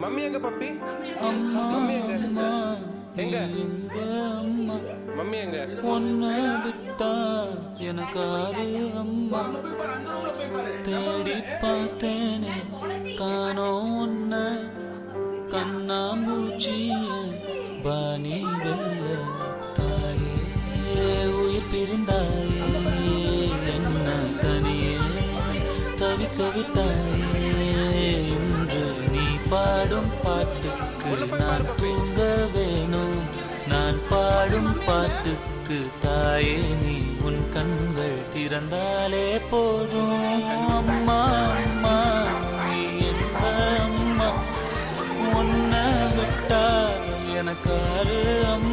Mummy எங்க puppy? Mummy எங்க அம்மா மம்மி எங்க? ஒன்ன விட்டா எனக்காரு அம்மா தேடி பார்த்தேனே காணோம் ஒன்ன கண்ணாம்பூச்சிய பாணி வெல்ல தாயே உயிர் பிரிந்தாயே என்ன தனியே தவிக்க விட்டாயே இன்று நீ பாடும் பாட்டுக்கு நான் தூங்க வேணும் நான் பாடும் பாட்டுக்கு தாயே நீ உன் கண்கள் திறந்தாலே போதும் அம்மா அம்மா நீ எங்க அம்மா உன்னை விட்டா எனக்காரு அம்மா